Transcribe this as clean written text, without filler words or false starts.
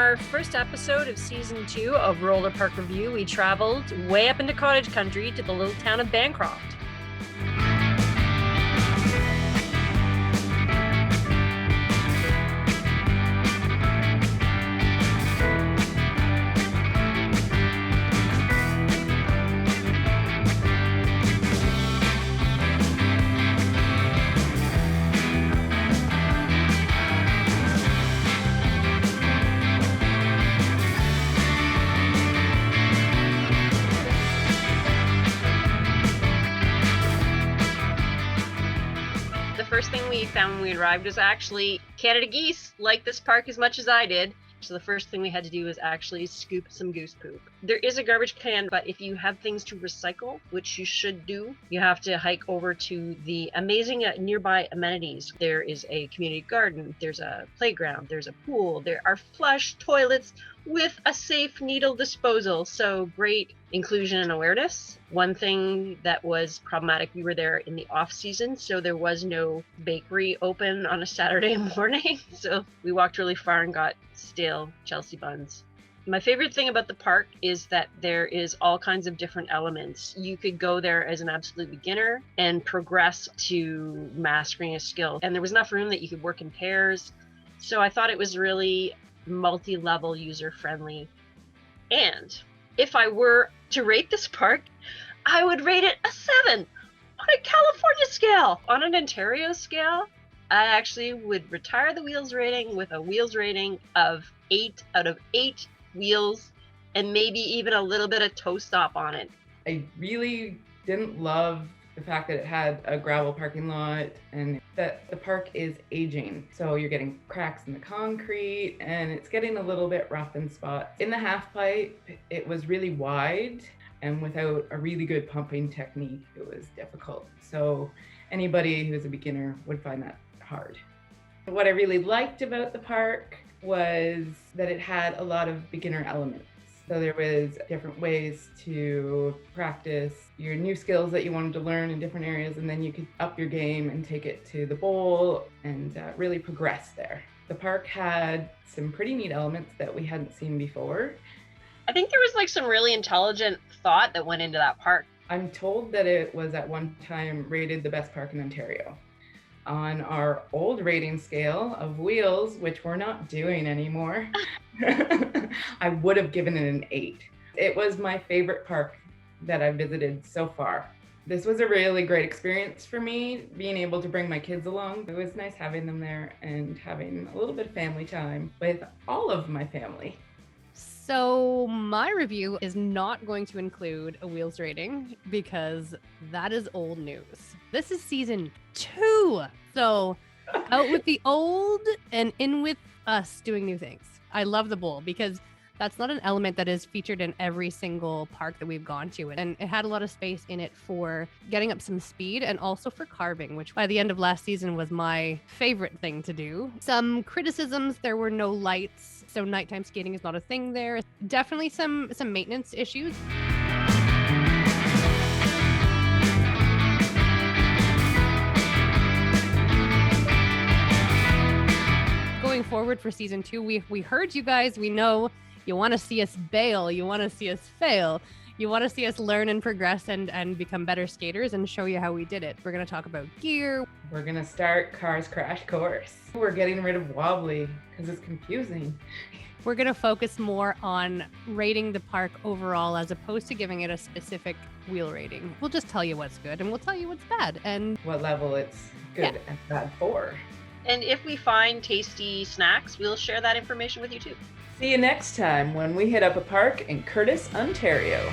our first episode of season 2 of Rollerpark Review, we traveled way up into cottage country to the little town of Bancroft. First thing we found when we arrived was actually Canada geese like this park as much as I did. So the first thing we had to do was actually scoop some goose poop. There is a garbage can, but if you have things to recycle, which you should do, you have to hike over to the amazing nearby amenities. There is a community garden, there's a playground, there's a pool, there are flush toilets with a safe needle disposal. So great inclusion and awareness. One thing that was problematic, we were there in the off season, so there was no bakery open on a Saturday morning. So we walked really far and got stale Chelsea buns. My favorite thing about the park is that there is all kinds of different elements. You could go there as an absolute beginner and progress to mastering a skill. And there was enough room that you could work in pairs. So I thought it was really multi-level, user-friendly. And if I were to rate this park, I would rate it a 7 on a California scale. On an Ontario scale, I actually would retire the wheels rating with a wheels rating of 8 out of 8 wheels and maybe even a little bit of toe stop on it. I really didn't love the fact that it had a gravel parking lot and that the park is aging. So you're getting cracks in the concrete and it's getting a little bit rough in spots. In the half pipe, it was really wide and without a really good pumping technique, it was difficult. So anybody who's a beginner would find that hard. What I really liked about the park was that it had a lot of beginner elements. So there was different ways to practice your new skills that you wanted to learn in different areas, and then you could up your game and take it to the bowl and really progress there. The park had some pretty neat elements that we hadn't seen before. I think there was like some really intelligent thought that went into that park. I'm told that it was at one time rated the best park in Ontario. On our old rating scale of wheels, which we're not doing anymore, I would have given it an 8. It was my favorite park that I visited so far. This was a really great experience for me, being able to bring my kids along. It was nice having them there and having a little bit of family time with all of my family. So my review is not going to include a wheels rating because that is old news. This is season 2. So out with the old and in with us doing new things. I love the bowl because that's not an element that is featured in every single park that we've gone to. And it had a lot of space in it for getting up some speed and also for carving, which by the end of last season was my favorite thing to do. Some criticisms, there were no lights, so nighttime skating is not a thing there. Definitely some maintenance issues. Going forward for season 2, we heard you guys. We know you want to see us bail. You want to see us fail. You want to see us learn and progress and become better skaters and show you how we did it. We're going to talk about gear. We're going to start Cars Crash Course. We're getting rid of wobbly because it's confusing. We're going to focus more on rating the park overall as opposed to giving it a specific wheel rating. We'll just tell you what's good and we'll tell you what's bad and what level it's good and bad for. And if we find tasty snacks, we'll share that information with you too. See you next time when we hit up a park in Curtis, Ontario.